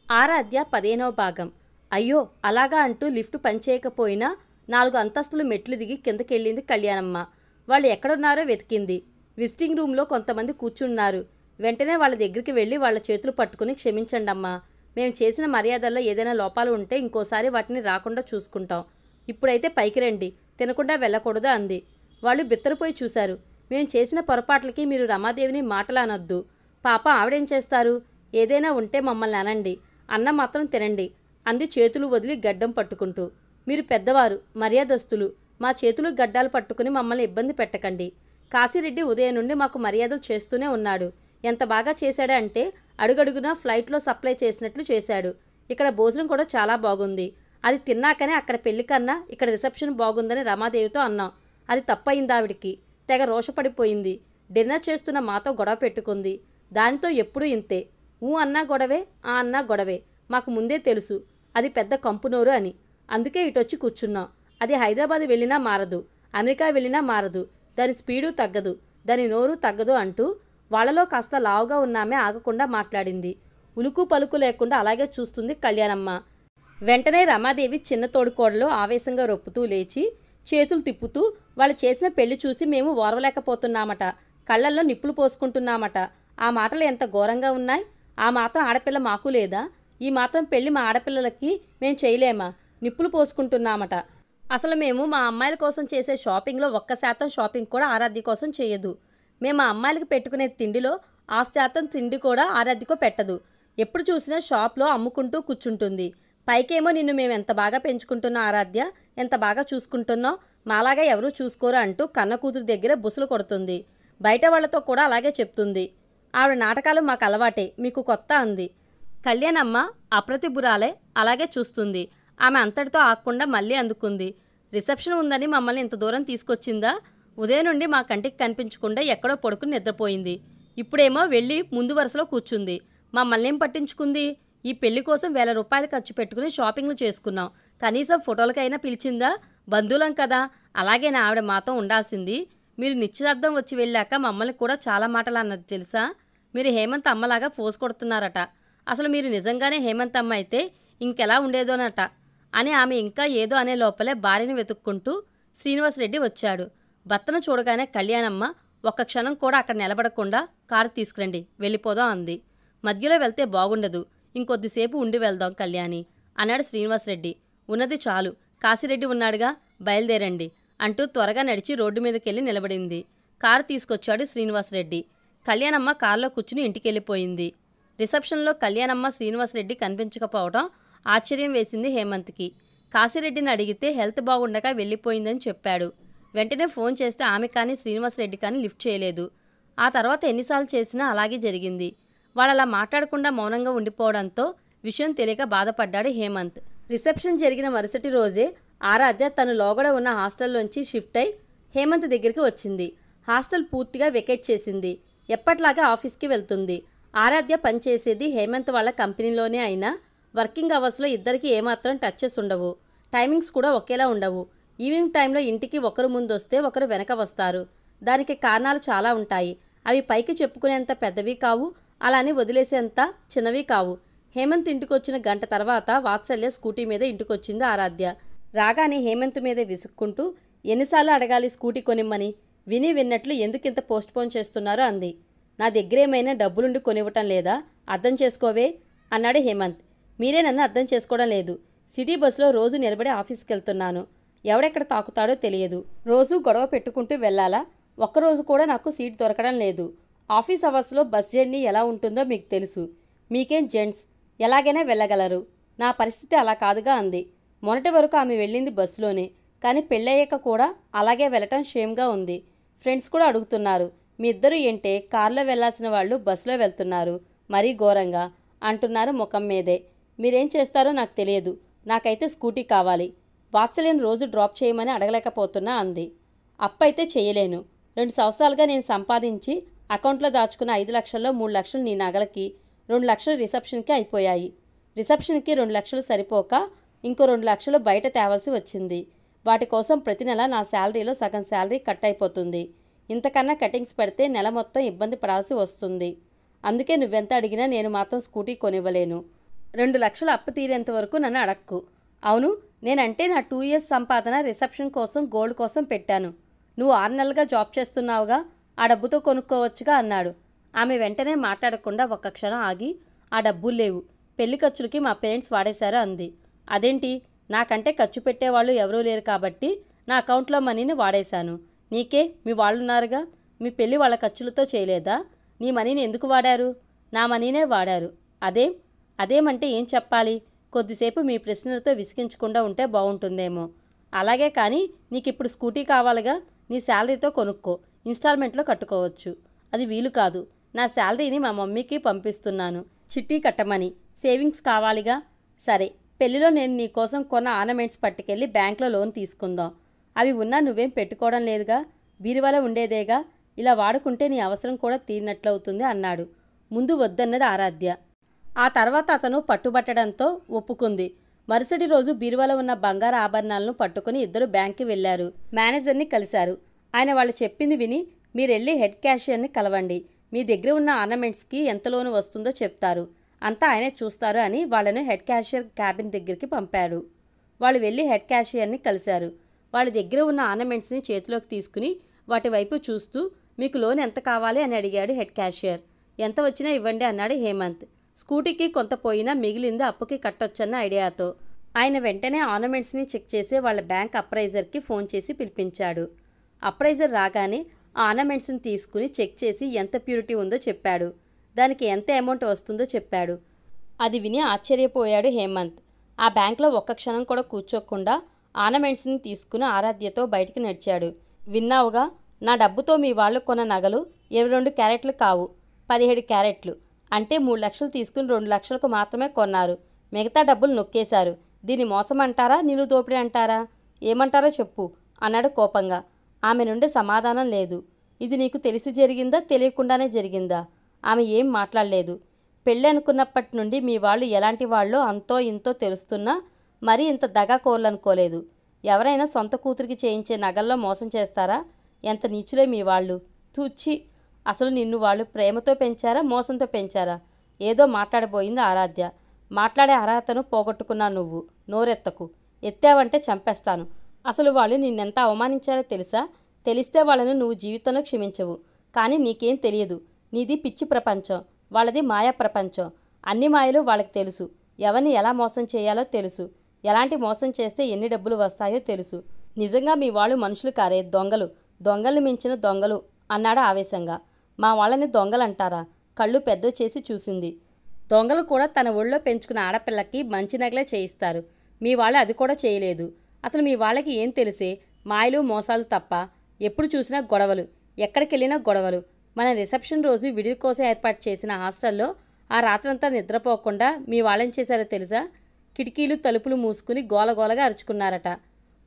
ఆరాధ్య 15వ భాగం. అయ్యో అలాగా అంటూ లిఫ్ట్ పనిచేయకపోయినా 4 అంతస్తులు మెట్లు దిగి కిందకెళ్ళింది కళ్యాణమ్మ. వాళ్ళు ఎక్కడున్నారో వెతికింది. విజిటింగ్ రూమ్లో కొంతమంది కూర్చున్నారు. వెంటనే వాళ్ళ దగ్గరికి వెళ్ళి వాళ్ళ చేతులు పట్టుకుని, క్షమించండమ్మా, మేము చేసిన మర్యాదల్లో ఏదైనా లోపాలు ఉంటే ఇంకోసారి వాటిని రాకుండా చూసుకుంటాం. ఇప్పుడైతే పైకి రండి, తినకుండా వెళ్ళకూడదు అంది. వాళ్ళు బిత్తరపోయి చూశారు. మేము చేసిన పొరపాట్లకి మీరు రమాదేవిని మాటలు అనొద్దు. పాప ఆవిడేం చేస్తారు? ఏదైనా ఉంటే మమ్మల్ని అనండి, అన్నం మాత్రం తినండి అంది చేతులు వదిలి గడ్డం పట్టుకుంటూ. మీరు పెద్దవారు, మర్యాదస్తులు, మా చేతులు గడ్డాలు పట్టుకుని మమ్మల్ని ఇబ్బంది పెట్టకండి. కాశీరెడ్డి ఉదయం నుండి మాకు మర్యాదలు చేస్తూనే ఉన్నాడు. ఎంత బాగా చేశాడు అంటే అడుగడుగునా ఫ్లైట్లో సప్లై చేసినట్లు చేశాడు. ఇక్కడ భోజనం కూడా చాలా బాగుంది. అది తిన్నాకనే అక్కడ పెళ్లి కన్నా ఇక్కడ రిసెప్షన్ బాగుందని రమాదేవితో అన్నాం. అది తప్పయింది. ఆవిడికి తెగ రోషపడిపోయింది. డిన్నర్ చేస్తున్న మాతో గొడవ పెట్టుకుంది. దానితో ఎప్పుడూ ఇంతే. ఊ అన్నా గొడవే, ఆ అన్నా గొడవే. మాకు ముందే తెలుసు అది పెద్ద కంపునోరు అని. అందుకే ఇటొచ్చి కూర్చున్నాం. అది హైదరాబాద్ వెళ్ళినా మారదు, అమెరికా వెళ్ళినా మారదు. దాని స్పీడు తగ్గదు, దాని నోరు తగ్గదు అంటూ వాళ్ళలో కాస్త లావుగా ఉన్నామే ఆగకుండా మాట్లాడింది. ఉలుకు పలుకు లేకుండా అలాగే చూస్తుంది కళ్యాణమ్మ. వెంటనే రమాదేవి చిన్న తోడుకోడలో ఆవేశంగా రొప్పుతూ లేచి చేతులు తిప్పుతూ, వాళ్ళు చేసిన పెళ్లి చూసి మేము ఓర్వలేకపోతున్నామట, కళ్ళల్లో నిప్పులు పోసుకుంటున్నామట. ఆ మాటలు ఎంత ఘోరంగా ఉన్నాయి. ఆ మాత్రం ఆడపిల్ల మాకు లేదా? ఈ మాత్రం పెళ్లి మా ఆడపిల్లలకి మేం చేయలేమా? నిప్పులు పోసుకుంటున్నామట. అసలు మేము మా అమ్మాయిల కోసం చేసే షాపింగ్లో 1% షాపింగ్ కూడా ఆరాధ్య కోసం చేయదు. మేము మా అమ్మాయిలకి పెట్టుకునే తిండిలో 1/2% తిండి కూడా ఆరాధ్యకో పెట్టదు. ఎప్పుడు చూసినా షాప్లో అమ్ముకుంటూ కూర్చుంటుంది. పైకేమో నిన్ను మేము ఎంత బాగా పెంచుకుంటున్నాం ఆరాధ్య, ఎంత బాగా చూసుకుంటున్నాం, మాలాగా ఎవరూ చూసుకోరు అంటూ కన్న కూతురు దగ్గర బుసలు కొడుతుంది. బయట వాళ్లతో కూడా అలాగే చెప్తుంది. ఆవిడ నాటకాలు మాకు అలవాటే, మీకు కొత్త అంది. కళ్యాణమ్మ అప్రతిభురాలే, అలాగే చూస్తుంది. ఆమె అంతటితో ఆగకుండా మళ్ళీ అందుకుంది. రిసెప్షన్ ఉందని మమ్మల్ని ఇంత దూరం తీసుకొచ్చిందా? ఉదయం నుండి మా కంటికి కనిపించకుండా ఎక్కడో పడుకుని నిద్రపోయింది. ఇప్పుడేమో వెళ్ళి ముందు వరుసలో కూర్చుంది. మమ్మల్నేం పట్టించుకుంది? ఈ పెళ్లి కోసం 1000 రూపాయలు ఖర్చు పెట్టుకుని షాపింగ్లు చేసుకున్నాం. కనీసం ఫోటోలకైనా పిలిచిందా? బంధువులం కదా, అలాగేనా ఆవిడ మాతో ఉండాల్సింది? మీరు నిశ్చితార్థం వచ్చి వెళ్ళాక మమ్మల్ని కూడా చాలా మాటలు అన్నది తెలుసా? మీరు హేమంత్ అమ్మలాగా ఫోర్స్ కొడుతున్నారట. అసలు మీరు నిజంగానే హేమంత్ అమ్మ అయితే ఇంకెలా ఉండేదోనట అని ఆమె ఇంకా ఏదో అనే లోపలే భార్యని వెతుక్కుంటూ శ్రీనివాసరెడ్డి వచ్చాడు. భర్తను చూడగానే కళ్యాణమ్మ ఒక్క క్షణం కూడా అక్కడ నిలబడకుండా, కారు తీసుకురండి, వెళ్ళిపోదాం అంది. మధ్యలో వెళ్తే బాగుండదు, ఇంకొద్దిసేపు ఉండి వెళ్దాం కళ్యాణి అన్నాడు శ్రీనివాసరెడ్డి. ఉన్నది చాలు, కాశీరెడ్డి ఉన్నాడుగా, బయలుదేరండి అంటూ త్వరగా నడిచి రోడ్డు మీదకెళ్ళి నిలబడింది. కారు తీసుకొచ్చాడు శ్రీనివాసరెడ్డి. కళ్యాణమ్మ కారులో కూర్చుని ఇంటికెళ్ళిపోయింది. రిసెప్షన్లో కళ్యాణమ్మ శ్రీనివాసరెడ్డి కనిపించకపోవడం ఆశ్చర్యం వేసింది హేమంత్కి. కాశీరెడ్డిని అడిగితే హెల్త్ బాగుండగా వెళ్ళిపోయిందని చెప్పాడు. వెంటనే ఫోన్ చేస్తే ఆమె కానీ శ్రీనివాసరెడ్డి కానీ లిఫ్ట్ చేయలేదు. ఆ తర్వాత ఎన్నిసార్లు చేసినా అలాగే జరిగింది. వాళ్ళలా మాట్లాడకుండా మౌనంగా ఉండిపోవడంతో విషయం తెలియక బాధపడ్డాడు హేమంత్. రిసెప్షన్ జరిగిన మరుసటి రోజే ఆరాధ్య తను లోగడ ఉన్న హాస్టల్లోంచి షిఫ్ట్ అయి హేమంత్ దగ్గరికి వచ్చింది. హాస్టల్ పూర్తిగా వెకేట్ చేసింది. ఎప్పట్లాగా ఆఫీస్కి వెళ్తుంది. ఆరాధ్య పనిచేసేది హేమంత్ వాళ్ళ కంపెనీలోనే అయినా వర్కింగ్ అవర్స్లో ఇద్దరికి ఏమాత్రం టచెస్ ఉండవు. టైమింగ్స్ కూడా ఒకేలా ఉండవు. ఈవినింగ్ టైంలో ఇంటికి ఒకరు ముందు వస్తే ఒకరు వెనక వస్తారు. దానికి కారణాలు చాలా ఉంటాయి. అవి పైకి చెప్పుకునేంత పెద్దవి కావు, అలానే వదిలేసేంత చిన్నవి కావు. హేమంత్ ఇంటికొచ్చిన గంట తర్వాత వాత్సల్య స్కూటీ మీద ఇంటికొచ్చింది ఆరాధ్య. రాగానే హేమంత్ మీదే విసుక్కుంటూ, ఎన్నిసార్లు అడగాలి స్కూటీ కొనిమ్మని? విని విన్నట్లు ఎందుకింత పోస్ట్పోన్ చేస్తున్నారో అంది. నా దగ్గరేమైనా డబ్బులుండి కొనివ్వటం లేదా? అర్థం చేసుకోవే అన్నాడు హేమంత్. మీరే నన్ను అర్థం చేసుకోవడం లేదు. సిటీ బస్సులో రోజు నిలబడి ఆఫీస్కి వెళ్తున్నాను. ఎవడెక్కడ తాకుతాడో తెలియదు. రోజు గొడవ పెట్టుకుంటూ వెళ్ళాలా? ఒక్కరోజు కూడా నాకు సీట్ దొరకడం లేదు. ఆఫీస్ అవర్స్లో బస్ జర్నీ ఎలా ఉంటుందో మీకు తెలుసు. మీకేం జెంట్స్, ఎలాగైనా వెళ్ళగలరు. నా పరిస్థితి అలా కాదుగా అంది. మొన్నటి వరకు ఆమె వెళ్ళింది బస్సులోనే, కానీ పెళ్ళయ్యాక కూడా అలాగే వెళ్ళటం షేమ్గా ఉంది. ఫ్రెండ్స్ కూడా అడుగుతున్నారు, మీ ఇద్దరు ఏంటే కారులో వెళ్లాల్సిన వాళ్ళు బస్సులో వెళ్తున్నారు, మరీ ఘోరంగా అంటున్నారు ముఖం మీదే. మీరేం చేస్తారో నాకు తెలియదు. నాకైతే స్కూటీ కావాలి. వాత్సల్యను రోజు డ్రాప్ చేయమని అడగలేకపోతున్నా అంది. అప్పైతే చేయలేను. 2 సంవత్సరాలుగా నేను సంపాదించి అకౌంట్లో దాచుకున్న 5 లక్షల్లో 3 లక్షలు నీ నగలకి, 2 లక్షలు రిసెప్షన్కి అయిపోయాయి. రిసెప్షన్కి 2 లక్షలు సరిపోక ఇంకో 2 లక్షలు బయట తేవాల్సి వచ్చింది. వాటి కోసం ప్రతి నెల నా శాలరీలో సగం శాలరీ కట్ అయిపోతుంది. ఇంతకన్నా కటింగ్స్ పెడితే నెల మొత్తం ఇబ్బంది పడాల్సి వస్తుంది. అందుకే నువ్వెంత అడిగినా నేను మాత్రం స్కూటీ కొనివ్వలేను. 2 లక్షలు అప్పు తీరేంత వరకు నన్ను అడక్కు. అవును, నేనంటే నా 2 ఇయర్స్ సంపాదన రిసెప్షన్ కోసం గోల్డ్ కోసం పెట్టాను. నువ్వు 6 నెలలుగా జాబ్ చేస్తున్నావుగా, ఆ డబ్బుతో కొనుక్కోవచ్చుగా అన్నాడు. ఆమె వెంటనే మాట్లాడకుండా ఒక్క క్షణం ఆగి, ఆ డబ్బులు లేవు, పెళ్లి ఖర్చులకి మా పేరెంట్స్ వాడేశారు అంది. అదేంటి? నాకంటే ఖర్చు పెట్టేవాళ్ళు ఎవరూ లేరు కాబట్టి నా అకౌంట్లో మనీని వాడేశాను. నీకే, మీ వాళ్ళున్నారుగా, మీ పెళ్ళి వాళ్ళ ఖర్చులతో చేయలేదా? నీ మనీని ఎందుకు వాడారు? నా మనీనే వాడారు. అదేమంటే ఏం చెప్పాలి? కొద్దిసేపు మీ ప్రశ్నలతో విసిగించకుండా ఉంటే బాగుంటుందేమో. అలాగే కానీ నీకిప్పుడు స్కూటీ కావాలిగా, నీ శాలరీతో కొనుక్కో, ఇన్స్టాల్మెంట్లో కట్టుకోవచ్చు. అది వీలు కాదు. నా శాలరీని మా మమ్మీకి పంపిస్తున్నాను, చిట్టి కట్టమని. సేవింగ్స్ కావాలిగా. సరే, పెళ్లిలో నేను నీ కోసం కొన్న ఆర్నమెంట్స్ పట్టుకెళ్ళి బ్యాంక్లో లోన్ తీసుకుందాం. అవి ఉన్నా నువ్వేం పెట్టుకోవడం లేదుగా, బీరువాలో ఉండేదేగా. ఇలా వాడుకుంటే నీ అవసరం కూడా తీరినట్లవుతుంది అన్నాడు. ముందు వద్దన్నది ఆరాధ్య. ఆ తర్వాత అతను పట్టుబట్టడంతో ఒప్పుకుంది. మరుసటి రోజు బీరువాలో ఉన్న బంగారు ఆభరణాలను పట్టుకుని ఇద్దరు బ్యాంక్కి వెళ్లారు. మేనేజర్ని కలిశారు. ఆయన వాళ్ళు చెప్పింది విని, మీరెళ్ళి హెడ్ క్యాషియర్ని కలవండి, మీ దగ్గర ఉన్న ఆర్నమెంట్స్కి ఎంత లోను వస్తుందో చెప్తారు, అంతా ఆయనే చూస్తారు అని వాళ్ళని హెడ్ క్యాషియర్ క్యాబిన్ దగ్గరికి పంపాడు. వాళ్ళు వెళ్ళి హెడ్ క్యాషియర్ని కలిశారు. వాళ్ళ దగ్గర ఉన్న ఆర్నమెంట్స్ని చేతిలోకి తీసుకుని వాటి వైపు చూస్తూ, మీకు లోన్ ఎంత కావాలి అని అడిగాడు హెడ్ క్యాషియర్. ఎంత వచ్చినా ఇవ్వండి అన్నాడు హేమంత్. స్కూటీకి కొంత పోయినా మిగిలింది అప్పుకి కట్టొచ్చన్న ఐడియాతో. ఆయన వెంటనే ఆర్నమెంట్స్ని చెక్ చేసి వాళ్ళ బ్యాంక్ అప్రైజర్కి ఫోన్ చేసి పిలిపించాడు. అప్రైజర్ రాగానే ఆ ఆర్నమెంట్స్ని తీసుకుని చెక్ చేసి ఎంత ప్యూరిటీ ఉందో చెప్పాడు. దానికి ఎంత అమౌంట్ వస్తుందో చెప్పాడు. అది విని ఆశ్చర్యపోయాడు హేమంత్. ఆ బ్యాంక్లో ఒక్క క్షణం కూడా కూర్చోకుండా ఆర్నమెంట్స్ని తీసుకుని ఆరాధ్యతో బయటికి నడిచాడు. విన్నావుగా, నా డబ్బుతో మీ వాళ్ళు కొన్న నగలు 22 క్యారెట్లు కావు, 17 క్యారెట్లు. అంటే 3 లక్షలు తీసుకుని 2 లక్షలకు మాత్రమే కొన్నారు. మిగతా డబ్బులు నొక్కేశారు. దీన్ని మోసం అంటారా, నిన్ను దోపిడీ అంటారా? ఏమంటారో చెప్పు అన్నాడు కోపంగా. ఆమె నుండి సమాధానం లేదు. ఇది నీకు తెలిసి జరిగిందా, తెలియకుండానే జరిగిందా? ఆమె ఏం మాట్లాడలేదు. పెళ్ళి అనుకున్నప్పటి నుండి మీ వాళ్ళు ఎలాంటి వాళ్ళో అంతో ఇంతో తెలుస్తున్నా మరీ ఇంత దగాకోర్లనుకోలేదు. ఎవరైనా సొంత కూతురికి చేయించే నగల్లో మోసం చేస్తారా? ఎంత నీచులే మీ వాళ్ళు. తూచి, అసలు నిన్ను వాళ్ళు ప్రేమతో పెంచారా, మోసంతో పెంచారా? ఏదో మాట్లాడబోయింది ఆరాధ్య. మాట్లాడే అర్హతను పోగొట్టుకున్నా నువ్వు. నోరెత్తకు, ఎత్తావంటే చంపేస్తాను. అసలు వాళ్ళు నిన్నెంత అవమానించారో తెలుసా? తెలిస్తే వాళ్ళను నువ్వు జీవితంలో క్షమించవు. కానీ నీకేం తెలియదు. నీది పిచ్చి ప్రపంచం, వాళ్ళది మాయా ప్రపంచం. అన్ని మాయలు వాళ్ళకి తెలుసు. ఎవరిని ఎలా మోసం చేయాలో తెలుసు. ఎలాంటి మోసం చేస్తే ఎన్ని డబ్బులు వస్తాయో తెలుసు. నిజంగా మీ వాళ్ళు మనుషులు కారే, దొంగలు, దొంగల్ని మించిన దొంగలు అన్నాడు ఆవేశంగా. మా వాళ్ళని దొంగలంటారా? కళ్ళు పెద్ద చేసి చూసింది. దొంగలు కూడా తన ఒళ్ళో పెంచుకున్న ఆడపిల్లకి మంచి నగలే చేయిస్తారు. మీ వాళ్ళు అది కూడా చేయలేదు. అసలు మీ వాళ్ళకి ఏం తెలిసే? మాయలు మోసాలు తప్ప. ఎప్పుడు చూసినా గొడవలు, ఎక్కడికెళ్ళినా గొడవలు. మన రిసెప్షన్ రోజు విడిది కోసం ఏర్పాటు చేసిన హాస్టల్లో ఆ రాత్రంతా నిద్రపోకుండా మీ వాళ్ళేం చేశారో తెలుసా? కిటికీలు తలుపులు మూసుకుని గోలగోలగా అరుచుకున్నారట.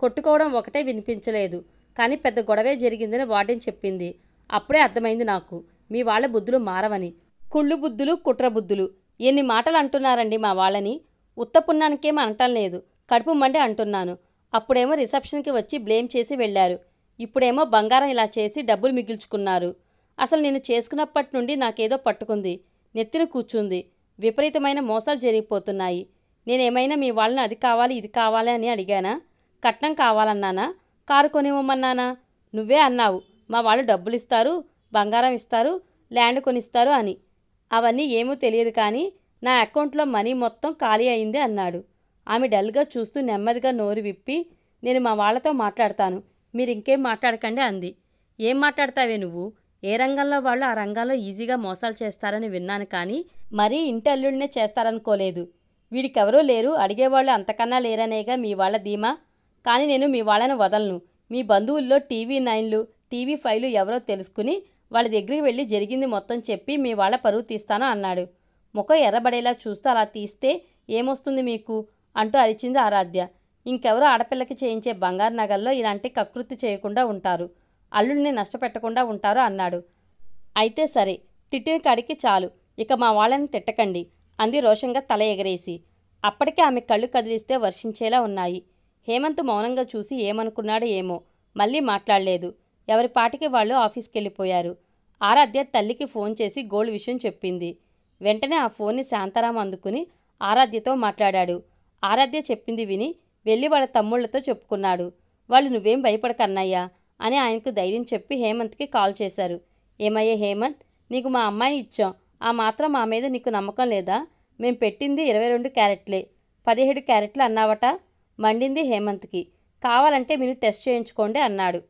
కొట్టుకోవడం ఒకటే వినిపించలేదు, కానీ పెద్ద గొడవే జరిగిందని వార్డెన్ చెప్పింది. అప్పుడే అర్థమైంది నాకు, మీ వాళ్ళ బుద్ధులు మారవని. కుళ్ళు బుద్ధులు, కుట్ర బుద్ధులు. ఎన్ని మాటలు అంటున్నారండి మా వాళ్ళని. ఉత్తపుణ్యానికేం అనటం లేదు, కడుపు మండే అంటున్నాను. అప్పుడేమో రిసెప్షన్కి వచ్చి బ్లేమ్ చేసి వెళ్ళారు. ఇప్పుడేమో బంగారం ఇలా చేసి డబ్బులు మిగిల్చుకున్నారు. అసలు నేను చేసుకున్నప్పటి నుండి నాకేదో పట్టుకుంది, నెత్తిన కూర్చుంది. విపరీతమైన మోసాలు జరిగిపోతున్నాయి. నేనేమైనా మీ వాళ్ళని అది కావాలి ఇది కావాలి అని అడిగానా? కట్నం కావాలన్నానా? కారు కొనివ్వమన్నానా? నువ్వే అన్నావు, మా వాళ్ళు డబ్బులు ఇస్తారు, బంగారం ఇస్తారు, ల్యాండ్ కొనిస్తారు అని. అవన్నీ ఏమీ తెలియదు, కానీ నా అకౌంట్లో మనీ మొత్తం ఖాళీ అయింది అన్నాడు. ఆమె డల్గా చూస్తూ నెమ్మదిగా నోరు విప్పి, నేను మా వాళ్లతో మాట్లాడతాను, మీరు ఇంకేం మాట్లాడకండి అంది. ఏం మాట్లాడతావే నువ్వు? ఏ రంగంలో వాళ్ళు ఆ రంగంలో ఈజీగా మోసాలు చేస్తారని విన్నాను, కానీ మరీ ఇంటి అల్లుడినే చేస్తారనుకోలేదు. వీడికెవరూ లేరు, అడిగేవాళ్ళు అంతకన్నా లేరనేగా మీ వాళ్ళ ధీమా. కానీ నేను మీ వాళ్ళని వదలను. మీ బంధువుల్లో టీవీ9లు, టీవీ5లు ఎవరో తెలుసుకుని వాళ్ళ దగ్గరికి వెళ్ళి జరిగింది మొత్తం చెప్పి మీ వాళ్ళ పరువు తీస్తాను అన్నాడు. ముఖం ఎర్రబడేలా చూస్తూ, అలా తీస్తే ఏమొస్తుంది మీకు అంటూ అరిచింది ఆరాధ్య. ఇంకెవరో ఆడపిల్లకి చేయించే బంగారు నగల్లో ఇలాంటి కకృతి చేయకుండా ఉంటారు, అల్లుడిని నష్టపెట్టకుండా ఉంటారు అన్నాడు. అయితే సరే, తిట్టిన కాడికి చాలు, ఇక మా వాళ్ళని తిట్టకండి అంది రోషంగా తల ఎగరేసి. అప్పటికే ఆమె కళ్ళు కదిలిస్తే వర్షించేలా ఉన్నాయి. హేమంత్ మౌనంగా చూసి ఏమనుకున్నాడో ఏమో, మళ్ళీ మాట్లాడలేదు. ఎవరి పాటికి వాళ్ళు ఆఫీస్కి వెళ్ళిపోయారు. ఆరాధ్య తల్లికి ఫోన్ చేసి గోల్డ్ విషయం చెప్పింది. వెంటనే ఆ ఫోన్ని శాంతారాం అందుకుని, ఆరాధ్యతో మాట్లాడాడు. ఆరాధ్య చెప్పింది విని వెళ్ళి వాళ్ళ తమ్ముళ్లతో చెప్పుకున్నాడు. వాళ్ళు నువ్వేం భయపడకు అన్నయ్య అని ఆయనకు ధైర్యం చెప్పి హేమంత్కి కాల్ చేశారు. ఏమయ్యే హేమంత్, నీకు మా అమ్మాయిని ఇచ్చాం, ఆ మాత్రం మా మీద నీకు నమ్మకం లేదా? మేం పెట్టింది 22 క్యారెట్లే, 17 క్యారెట్లు అన్నావట. మండింది హేమంత్కి. కావాలంటే మీరు టెస్ట్ చేయించుకోండి అన్నాడు.